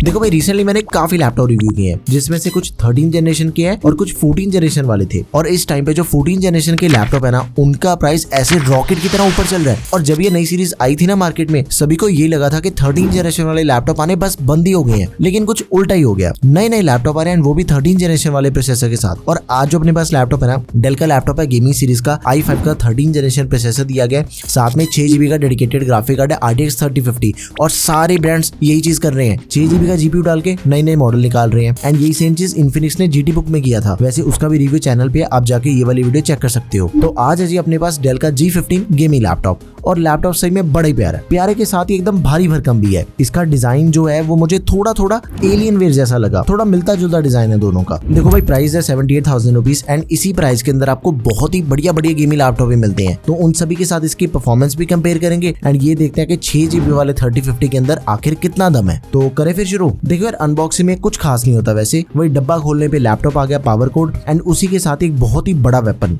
देखो भाई रिसेंटली मैंने काफी लैपटॉप रिव्यू किए हैं, जिसमें से कुछ 13 जनरेशन के हैं और कुछ 14 जनरेशन वाले थे। और इस टाइम पे जो 14 जनरेशन के लैपटॉप है ना, उनका प्राइस ऐसे रॉकेट की तरह ऊपर चल रहा है। और जब ये नई सीरीज आई थी ना मार्केट में, सभी को ये लगा था कि 13 जनरेशन वाले लैपटॉप आने बस बंद ही हो गए हैं, लेकिन कुछ उल्टा ही हो गया। नए नए लैपटॉप आ रहे हैं, वो भी 13 जनरेशन वाले प्रोसेसर के साथ। और आज जो अपने पास लैपटॉप है ना, डेल का लैपटॉप है, गेमिंग सीरीज का i5 का 13 जनरेशन प्रोसेसर दिया गया, साथ में 6GB का डेडिकेटेड ग्राफिक कार्ड है RTX 3050। और सारे ब्रांड्स यही चीज कर रहे हैं, 6GB का GPU डाल के नए नए मॉडल निकाल रहे हैं। एंड यही सेम चीज इन्फिनिक्स ने GT Book में किया था। वैसे उसका भी रिव्यू चैनल पे आप जाके ये वाली वीडियो चेक कर सकते हो। तो आज है जी अपने पास डेल का G15 गेमिंग लैपटॉप। और लैपटॉप सही में बड़ा ही प्यारा है, प्यारे के साथ ही एकदम भारी भरकम भी है। इसका डिजाइन जो है वो मुझे थोड़ा थोड़ा एलियन वेयर जैसा लगा, थोड़ा मिलता जुलता डिजाइन है दोनों का। देखो भाई प्राइस है 78,000 रुपीज एंड इसी प्राइस के अंदर आपको बहुत ही बढ़िया बढ़िया गेमिंग लैपटॉप भी मिलते हैं। तो उन सभी के साथ इसकी परफॉर्मेंस भी कंपेयर करेंगे एंड ये देखते हैं कि 6GB वाले 3050 के अंदर आखिर कितना दम है। तो करें फिर शुरू। देखो यार अनबॉक्सिंग में कुछ खास नहीं होता, वैसे वही डब्बा खोलने पे लैपटॉप आ गया, पावर कोड एंड उसी के साथ एक बहुत ही बड़ा वेपन,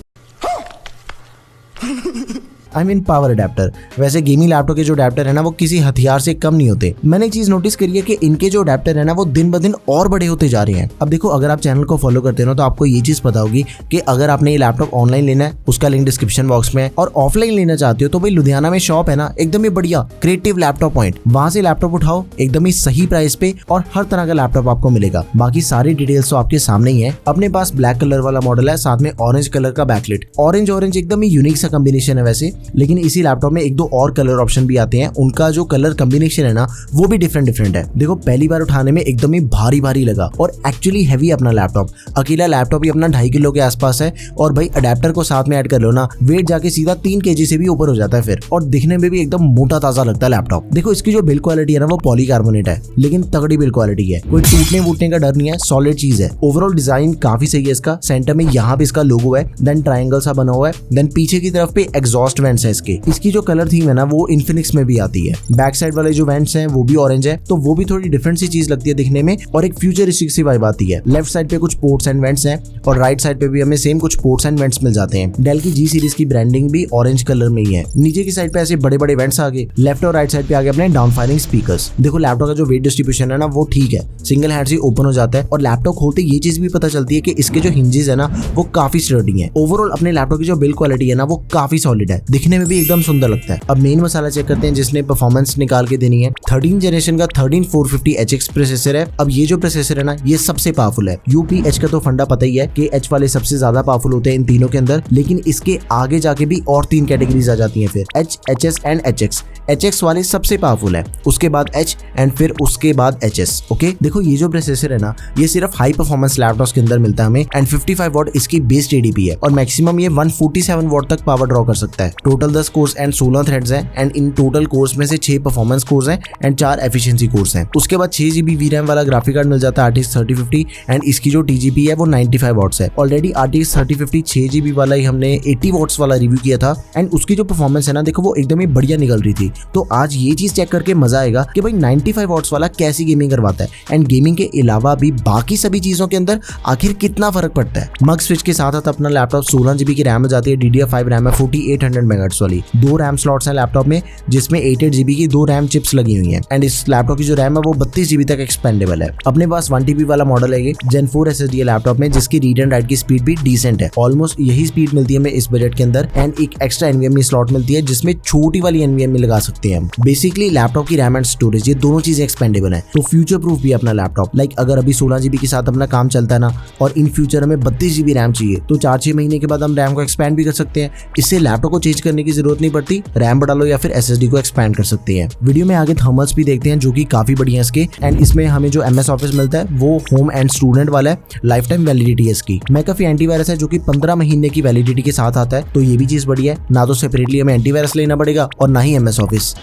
पावर अडेप्टर। वैसे गेमिंग लैपटॉप के जो अडेप्टर है ना, वो किसी हथियार से कम नहीं होते। मैंने एक चीज नोटिस करी है कि इनके जो अडेप्टर है ना, वो दिन ब दिन और बड़े होते जा रहे हैं। अब देखो अगर आप चैनल को फॉलो करते हो तो आपको ये चीज पता होगी कि अगर आपने ये लैपटॉप ऑनलाइन लेना है, उसका लिंक डिस्क्रिप्शन बॉक्स में है, और ऑफलाइन लेना चाहते हो तो भाई लुधियाना में शॉप है ना, एकदम ही बढ़िया क्रिएटिव लैपटॉप पॉइंट, वहां से लैपटॉप उठाओ एकदम ही सही प्राइस पे और हर तरह का लैपटॉप आपको मिलेगा। बाकी सारी डिटेल्स तो आपके सामने ही है। अपने पास ब्लैक कलर वाला मॉडल है, साथ में ऑरेंज कलर का बैकलाइट। ऑरेंज एकदम ही यूनिक सा कॉम्बिनेशन है वैसे, लेकिन इसी लैपटॉप में एक दो और कलर ऑप्शन भी आते हैं। उनका जो कलर कॉम्बिनेशन है ना, वो भी डिफरेंट है। देखो पहली बार उठाने में एकदम ही भारी लगा और एक्चुअली हैवी अपना लैपटॉप। अकेला लैपटॉप ही अपना 2.5 किलो के आसपास है और भाई अडेप्टर को साथ में ऐड कर लो ना, वेट जाके सीधा 3 kg से भी ऊपर हो जाता है फिर। और दिखने में भी एकदम मोटा ताजा लगता है लैपटॉप। देखो इसकी जो बिल्ड क्वालिटी है ना, वो पॉलीकार्बोनेट है, लेकिन तगड़ी बिल्ड क्वालिटी है, कोई टूटने वूटने का डर नहीं है, सॉलिड चीज है। ओवरऑल डिजाइन काफी सही है इसका। सेंटर में यहाँ पे इसका लोगो है, देन ट्रायंगल सा बना हुआ है, देन पीछे की तरफ पे एग्जॉस्ट वेंट्स है इसके। इसकी जो कलर थीम है ना, वो इन्फिनिक्स में भी आती है। बैक साइड वाले जो वेंट्स हैं वो भी ऑरेंज है, तो वो भी थोड़ी डिफरेंट सी चीज लगती है दिखने में और एक फ्यूचरिस्टिक सी वाइब आती है। लेफ्ट साइड पे कुछ पोर्ट्स एंड वेंट्स हैं और राइट साइड पे भी हमें सेम कुछ पोर्ट्स एंड वेंट्स मिल जाते हैं। डेल की G सीरीज की ब्रांडिंग भी ऑरेंज कलर में ही है। नीचे की साइड पे ऐसे बड़े बड़े वेंट्स आ गए, लेफ्ट और राइट साइड पे आ गए अपने डाउन फायरिंग स्पीकर्स। देखो लैपटॉप का जो वेट डिस्ट्रीब्यूशन है ना, वो ठीक है, सिंगल हैंड से ओपन हो जाता है। और लैपटॉप खोलते ये चीज भी पता चलती है कि इसके जो हिंजेस है ना, वो काफी स्टर्डी है। ओवरऑल अपने लैपटॉप की जो बिल्ड क्वालिटी है ना, वो काफी सॉलिड है, दिखने में भी एकदम सुंदर लगता है। अब मेन मसाला चेक करते हैं जिसने परफॉर्मेंस निकाल के देनी है। 13 जनरेशन का 13450HX प्रोसेसर है। अब ये जो प्रोसेसर है ना, ये सबसे पावरफुल है। UPH का तो फंडा पता ही है कि H वाले सबसे ज्यादा पावरफुल होते हैं इन तीनों के अंदर, लेकिन इसके आगे जाके भी और 3 कैटेगरीज आ जाती हैं फिर, H, HS and HX। HX वाले सबसे पावरफुल है, उसके बाद H एंड फिर उसके बाद HS। ओके देखो ये जो प्रोसेसर है ना, ये सिर्फ हाई परफॉर्मेंस लैपटॉप्स के अंदर मिलता है हमें एंड 55 वॉट इसकी बेस TDP है और मैक्सिमम ये 147 वॉट तक पावर ड्रॉ कर सकता है। टोटल 10 कोर्स एंड 16 थ्रेड्स हैं एंड इन टोटल कोर्स में से 6 परफॉर्मेंस कोर्स हैं एंड 4 एफिशिएंसी कोर्स हैं। उसके बाद 6GB VRAM वाला ग्राफिक कार्ड मिल जाता है RTX 3050 एंड इसकी जो TGP है वो 95 वॉट्स है। ऑलरेडी RTX 3050 6GB वाला ही हमने 80 वॉट्स वाला रिव्यू किया था एंड उसकी जो परफॉर्मेंस है ना, देखो वो एकदम ही बढ़िया निकल रही थी। तो आज ये चीज चेक करके मजा आएगा कि भाई 95 वॉट्स वाला कैसी गेमिंग करवाता है एंड गेमिंग के अलावा भी बाकी सभी चीजों के अंदर आखिर कितना फर्क पड़ता है। मग स्विच के साथ अपना लैपटॉप 16GB की रैम में जाती है, DDR5 रैम है 4800 MHz वाली। 2 रैम स्लॉट्स हैं लैपटॉप में, जिसमें 88GB की 2 रैम चिप्स लगी हुई हैं एंड इस लैपटॉप की जो रैम है वो 32GB तक एक्सपेंडेबल है। अपने पास 1TB वाला मॉडल है ये, Gen 4 SSD है लैपटॉप में, जिसकी रीड एंड राइट की स्पीड भी डिसेंट है। ऑलमोस्ट यही स्पीड मिलती है हमें इस बजट के अंदर एंड एक एक्स्ट्रा NVMe स्लॉट मिलती है, जिसमें छोटी वाली NVMe लगा सकते हैं हम। बेसिकली लैपटॉप की रैम एंड स्टोरेज ये दोनों चीजें एक्सपेंडेबल है, तो फ्यूचर प्रूफ भी अपना लैपटॉप। लाइक अगर अभी 16GB के साथ अपना काम चलता है ना और इन फ्यूचर हमें 32GB रैम चाहिए, तो 4-6 महीने के बाद हम रैम को एक्सपैंड भी कर सकते हैं। इससे लैपटॉप को चेंज करने की जरूरत नहीं पड़ती, रैम बढ़ा लो या फिर SSD को एक्सपैंड कर सकते हैं। वीडियो में आगे थर्मल्स भी देखते हैं जो कि काफी बढ़िया है इसके एंड इसमें हमें जो MS ऑफिस मिलता है वो होम एंड स्टूडेंट वाला है, लाइफ टाइम वैलिडिटी है इसकी। मैकेफी एंटीवायरस है जो कि 15 महीने की वैलिडिटी के साथ आता है, तो ये भी चीज बढ़िया है, ना तो सेपरेटली हमें एंटीवायरस लेना पड़ेगा और ना ही MS ऑफिस।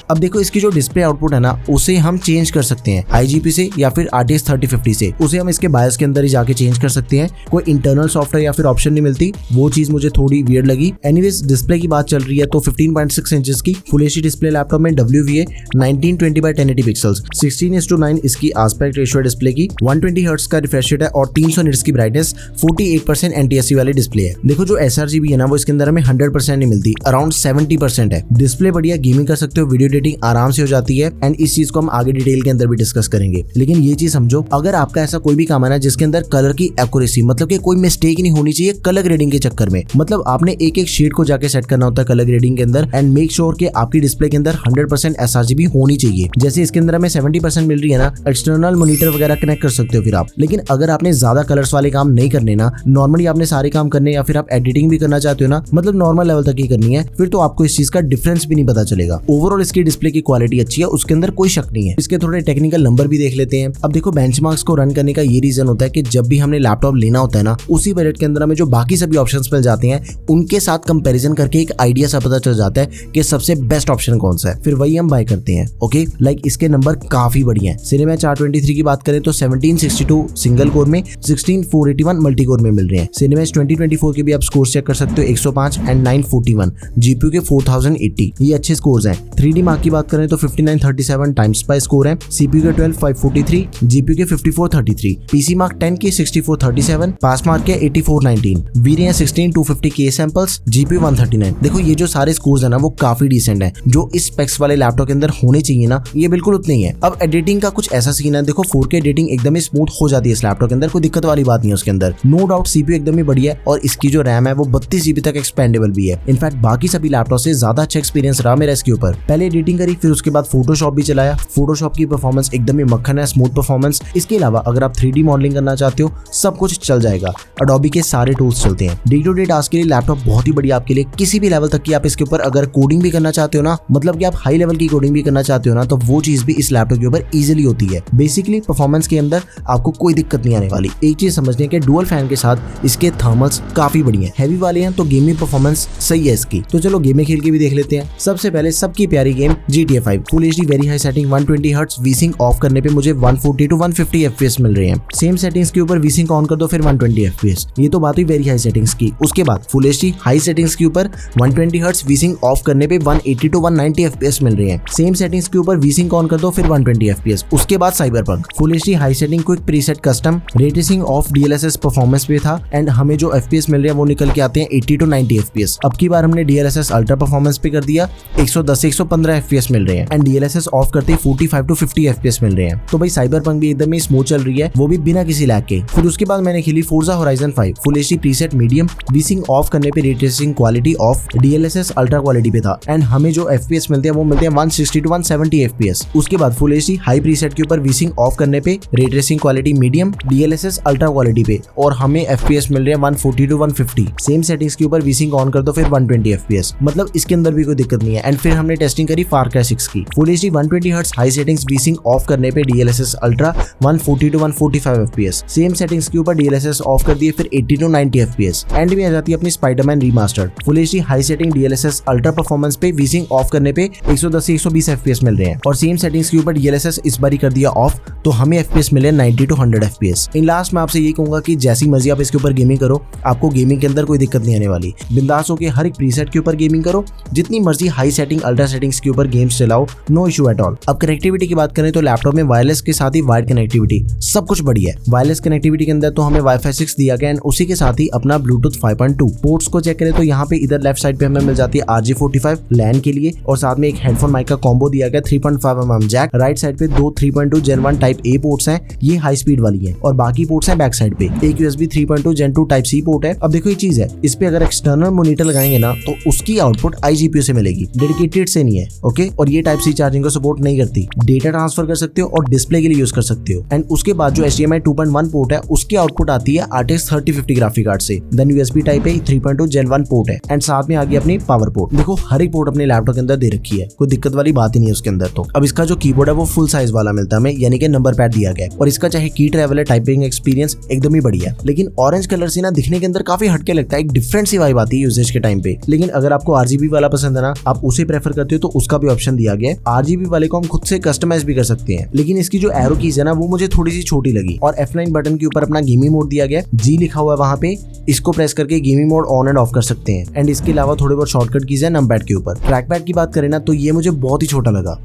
अब देखो इसकी जो डिस्प्ले आउटपुट है ना, उसे हम चेंज कर सकते हैं IGP से या फिर RTX 3050 से। उसे हम इसके बायस के अंदर ही जाके चेंज कर सकते हैं, कोई इंटरनल सॉफ्टवेयर या फिर ऑप्शन नहीं मिलती, वो चीज मुझे थोड़ी वियर्ड लगी। एनीवेज डिस्प्ले की बात चल रही है तो 15.6 इंचेस की फुल HD डिस्प्ले लैपटॉप में WVA 1920x1080 पिक्सल्स, 16:9 इसकी आस्पेक्ट रेशियो डिस्प्ले की, 120 हर्ट्ज का रिफ्रेश रेट है और 300 निट्स की ब्राइटनेस, 48% NTSC वाली डिस्प्ले है। देखो जो sRGB है ना, वो इसके अंदर हमें 100% नहीं मिलती, अराउंड 70% है। डिस्प्ले बढ़िया, गेमिंग कर सकते हो, वीडियो रेटिंग आराम से हो जाती है एंड इस चीज को हम आगे डिटेल के अंदर भी डिस्कस करेंगे। लेकिन ये चीज समझो, अगर आपका ऐसा कोई भी काम है ना जिसके अंदर कलर की एक्यूरेसी, मतलब कि कोई मिस्टेक नहीं होनी चाहिए कलर ग्रेडिंग के चक्कर में, मतलब आपने एक एक शेड को जाके सेट करना होता है कलर ग्रेडिंग के अंदर एंड मेक श्योर कि आपकी डिस्प्ले के अंदर 100% sRGB होनी चाहिए। जैसे इसके अंदर हमें 70% मिल रही है ना, एक्सटर्नल मॉनिटर वगैरह कनेक्ट कर सकते हो फिर आप। लेकिन अगर आपने ज्यादा कलर्स वाले काम नहीं करने ना, नॉर्मली आपने सारे काम करने या फिर आप एडिटिंग भी करना चाहते हो ना, मतलब नॉर्मल लेवल तक ही करनी है, फिर तो आपको इस चीज का डिफरेंस भी नहीं पता चलेगा। ओवरऑल इसकी डिस्प्ले की क्वालिटी अच्छी है, उसके अंदर कोई शक नहीं है। इसके थोड़े टेक्निकल नंबर भी देख लेते हैं। अब देखो, बेंचमार्क्स को रन करने का ये रीजन होता है कि जब भी हमने लैपटॉप लेना होता है ना, उसी बजट के अंदर हमें जो बाकी सभी ऑप्शंस मिल जाते हैं उनके साथ कंपैरिजन करके एक आइडिया सा पता चल जाता है कि सबसे बेस्ट ऑप्शन कौन सा है, फिर वही हम बाय करते हैं। ओके, लाइक इसके नंबर काफी बढ़िया है। Cinema 423 की बात करें तो 1762 सिंगल कोर में, 16481 मल्टी कोर में मिल रहे हैं। Cinema 2024 के भी आप स्कोर चेक कर सकते हो, 105 एंड 941, जीपीयू के 4080, ये अच्छे स्कोर्स हैं। 3D मार्क की बात करें तो 5937 टाइम्स बाय स्कोर है, सीपीयू के 12543, जीपीयू के 5433, पीसी मार्क 10 के 6437, पास मार्क के 8419, वीरे 16250 के सैंपल्स, जीपीयू 139। देखो ये जो सारे स्कोर्स है ना वो काफी डिसेंट है, जो इस स्पेक्स वाले लैपटॉप के अंदर होने चाहिए ना, ये बिल्कुल उतने ही है। अब एडिटिंग का कुछ ऐसा सीन है, देखो 4K एडिटिंग एकदम ही स्मूथ हो जाती है इस लैपटॉप के अंदर, कोई दिक्कत वाली बात नहीं है उसके अंदर। नो डाउट सीपीयू एकदम ही बढ़िया है और इसकी जो रैम है वो 32GB तक एक्सपेंडेबल भी है। इनफैक्ट बाकी सभी लैपटॉप से ज्यादा अच्छा एक्सपीरियंस रहा मेरा इसके ऊपर। पहले एडिटिंग करी, फिर उसके बाद फोटोशॉप भी चलाया। फोटोशॉप की परफॉर्मेंस एकदम ही मक्खन है, स्मूथ परफॉर्मेंस। इसके अलावा अगर आप 3D मॉडलिंग करना चाहते हो सब कुछ चल जाएगा, अडोबी के सारे टूल्स चलते हैं। डे टू डे टास्क के लिए लैपटॉप बहुत ही बढ़िया आपके लिए, किसी भी लेवल तक की आप इसके ऊपर अगर कोडिंग भी करना चाहते हो ना, मतलब कि आप हाई लेवल की कोडिंग भी करना चाहते हो ना, तो वो चीज भी इस लैपटॉप के ऊपर इजीली होती है। बेसिकली परफॉर्मेंस के अंदर आपको कोई दिक्कत नहीं आने वाली। एक चीज समझनी है कि डुअल फैन के साथ इसके थर्मल्स काफी बढ़िया है, हैवी वाले हैं तो गेमिंग परफॉर्मेंस सही है इसकी। तो चलो गेमें खेल के भी देख लेते हैं। सबसे पहले सबकी प्यारी game GTA 5 full HD very high setting 120 hertz vsync off करने पे मुझे 140 to 150 FPS मिल रहे हैं। सेम सेटिंग्स के ऊपर वीसिंक ऑन कर दो फिर 120 FPS। ये तो बात हुई वेरी हाई सेटिंग्स की। उसके बाद फुल एचडी हाई सेटिंग्स के ऊपर 120 हर्ट्ज वीसिंक ऑफ करने पे 180 to 190 FPS मिल रहे हैं। सेम सेटिंग्स के ऊपर वीसिंक ऑन कर दो फिर 120 FPS। उसके बाद cyberpunk full HD high setting quick preset custom ray tracing of DLSS performance पे था एंड हमें जो FPS मिल रहे हैं वो निकल के आते हैं 80 to 90 FPS। अब की बार हमने DLSS अल्ट्रा परफॉर्मेंस पे कर दिया, 110 से 115 FPS मिल रहे हैं एंड DLSS ऑफ करते ही 45 to 50 FPS मिल रहे हैं। तो भाई साइबरपंक भी एकदम ही स्मूथ चल रही है, वो भी बिना किसी लैग के। फिर उसके बाद मैंने खेली Forza Horizon 5 full HD preset medium, vsync off करने पे ray tracing quality off, DLSS ultra quality पे था एंड हमें जो FPS मिलते हैं वो मिलते हैं 160 to 170 FPS। उसके बाद फुल एचडी हाई प्रीसेट के ऊपर वीसिंग ऑफ करने पे ray tracing quality medium, DLSS ultra quality पे और हमें FPS मिल रहे हैं 140 to 150। सेम सेटिंग्स के ऊपर वीसिंग ऑन कर दो फिर 120 FPS। मतलब इसके अंदर भी कोई दिक्कत नहीं है। एंड फिर हमने टेस्टिंग करी फार क्राई 6 की full HD 120 hertz high settings vsync off करने पे DLSS ultra 140 to 145 FPS। Same settings के ऊपर DLSS ऑफ कर दिए फिर 80 to 90 FPS। एंड में आ जाती है अपनी Spiderman remastered full HD high setting DLSS ultra performance पे वीसिंग ऑफ करने पे 110 से 120 FPS मिल रहे हैं और सेम सेटिंग्स के ऊपर DLSS इस बारी कर दिया ऑफ तो हमें FPS मिले 90 to 100 FPS। इन लास्ट में आपसे ये कहूंगा कि जैसी मर्जी आप इसके ऊपर गेमिंग करो, आपको गेमिंग के अंदर कोई दिक्कत नहीं आने वाली। बिंदास होकर हर एक प्रीसेट के ऊपर गेमिंग करो, जितनी मर्जी हाई सेटिंग अल्ट्रा सेटिंग्स के ऊपर गेम्स चलाओ, नो इशू एट ऑल। अब कनेक्टिविटी की बात करें तो लैपटॉप में वायरलेस के साथ ही वायर्ड कनेक्टिविटी सब कुछ बढ़िया है। वायरलेस कनेक्टिविटी के अंदर तो हमें Wi-Fi 6 दिया गया एंड उसी के साथ ही अपना Bluetooth 5.2। पोर्ट्स को चेक करें तो यहाँ पे इधर लेफ्ट साइड पे हमें मिल जाती है RJ45 लैन के लिए और साथ में एक हेडफोन माइक का कॉम्बो दिया गया 3.5mm जैक। राइट साइड पे दो 3.2 Gen 1 टाइप A पोर्ट्स हैं, ये हाई स्पीड वाली है और बाकी पोर्ट्स हैं बैक साइड पे। एक USB 3.2 Gen 2 type C port है। अब देखो ये चीज है, इस पे अगर एक्सटर्नल मॉनिटर लगाएंगे ना तो उसकी आउटपुट iGPU से मिलेगी, डेडिकेटेड से नहीं है। ओके, और ये टाइप C चार्जिंग को सपोर्ट नहीं करती। डेटा ट्रांसफर कर सकते हो और डिस्प्ले के लिए यूज कर सकते हो। एंड उसके बाद जो HDMI 2.1 पोर्ट है उसकी आउटपुट आती है RTX 3050 ग्राफिक कार्ड से। Then USB type A 3.2 Gen 1 port है एंड साथ में आ गई अपनी पावर पोर्ट। देखो हर एक पोर्ट अपने लैपटॉप के अंदर दे रखी है, कोई दिक्कत वाली बात ही नहीं है उसके अंदर। तो अब इसका जो कीबोर्ड है वो फुल साइज वाला मिलता है हमें, यानी कि नंबर पैड दिया गया है और इसका चाहे की ट्रैवलर टाइपिंग एक्सपीरियंस एकदम ही बढ़िया। लेकिन ऑरेंज कलर से ना दिखने के अंदर काफी हटके लगता है, एक डिफरेंट सी वाइब आती है यूजेज के टाइम पे। लेकिन अगर आपको RGB वाला पसंद है ना, आप उसे प्रेफर करते हो तो उसका भी ऑप्शन दिया गया है। RGB वाले को हम खुद से कस्टमाइज भी कर सकते हैं, लेकिन इसकी जो एरो कीज है ना वो मुझे थोड़ी सी छोटी लगी। और F9 बटन के ऊपर अपना गेमिंग मोड दिया गया, G लिखा हुआ है वहाँ पे, इसको प्रेस करके gaming mode on end of कर सकते हैं। एंड इसके अलावा थोड़े बहुत शॉर्टकट कीज है नंबर पैड के ऊपर। ट्रैक पैड की बात करें ना तो ये मुझे बहुत ही छोटा लगा।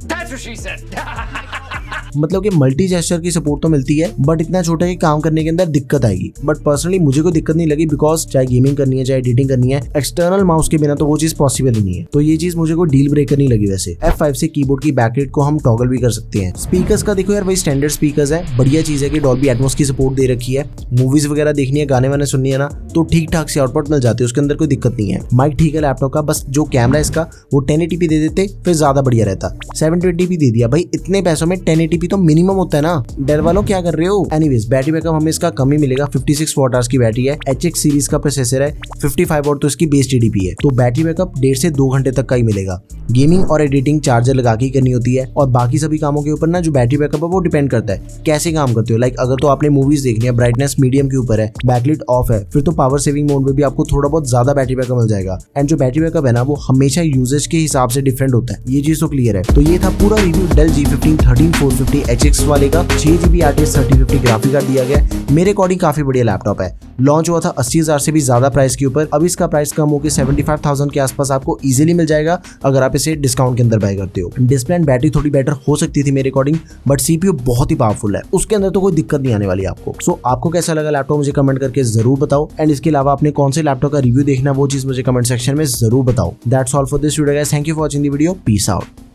मतलब कि मल्टी जेस्चर की सपोर्ट तो मिलती है, बट इतना छोटा कि काम करने के अंदर दिक्कत आएगी। बट पर्सनली मुझे कोई दिक्कत नहीं लगी, बिकॉज चाहे गेमिंग करनी है चाहे एडिटिंग करनी है, एक्सटर्नल माउस के बिना तो वो चीज पॉसिबल ही नहीं है। तो ये चीज मुझे कोई डील ब्रेकर नहीं लगी। वैसे F5 से कीबोर्ड की बैकरेट को हम टॉगल भी कर सकते हैं। स्पीकर्स का देखो यार, वही स्टैंडर्ड स्पीकर्स है। बढ़िया चीज है कि डॉल्बी एटमॉस की सपोर्ट दे रखी है। मूवीज वगैरह देखनी है, गाने वाने सुननी है ना, तो ठीक ठाक से आउटपुट मिल जाते हैं, उसके अंदर कोई दिक्कत नहीं है। माइक ठीक है लैपटॉप का, बस जो कैमरा है इसका वो 1080p दे देते फिर ज्यादा बढ़िया रहता। 720p दे दिया भाई, इतने पैसों में 1080p तो मिनिमम होता है ना। डर वालों क्या कर रहे हो। एनीवेज बैटरी बैकअप हमें इसका कम ही मिलेगा। 56 वॉट आवर्स की बैटरी है, HX सीरीज का प्रोसेसर है, 55 वॉट तो इसकी बेस TDP है, तो बैटरी बैकअप 1.5 से 2 घंटे तक का ही मिलेगा। गेमिंग और एडिटिंग चार्जर लगा के करनी होती है, और बाकी सभी कामों के ऊपर ना जो बैटरी बैकअप है वो डिपेंड करता है कैसे काम करते हो। लाइक अगर तो आपने मूवीज देखनी है, ब्राइटनेस मीडियम के ऊपर है, बैकलाइट ऑफ है, फिर तो पावर सेविंग मोड में भी आपको थोड़ा बहुत ज्यादा बैटरी बैकअप मिल जाएगा। एंड जो बैटरी बैकअप है ना वो हमेशा यूजेज के हिसाब से डिफरेंट होता है, ये चीज तो क्लियर है। तो ये था पूरा रिव्यू डेल G15 13450 HX वाले का। 6GB RTX 3050 ग्राफिक कार्ड दिया गया। मेरे अकॉर्डिंग काफी बढ़िया लैपटॉप है। लॉन्च हुआ था 80,000 से भी ज्यादा प्राइस के ऊपर। अब इसका प्राइस कम होकर 75,000 के आसपास आपको इजीली मिल जाएगा अगर आप इसे डिस्काउंट के अंदर बाय करते हो। डिस्प्ले एंड बैटरी थोड़ी बेटर हो सकती थी मेरे अकॉर्डिंग, बट CPU बहुत ही पावरफुल है, उसके अंदर तो कोई दिक्कत नहीं आने वाली आपको। सो आपको कैसा लगा लैपटॉप मुझे कमेंट करके जरूर बताओ। एंड इसके अलावा आपने कौन से लैपटॉप का रिव्यू देखना वो चीज मुझे कमेंट सेक्शन में जरूर बताओ। That's all for this video guys, thank you for watching the video, peace out.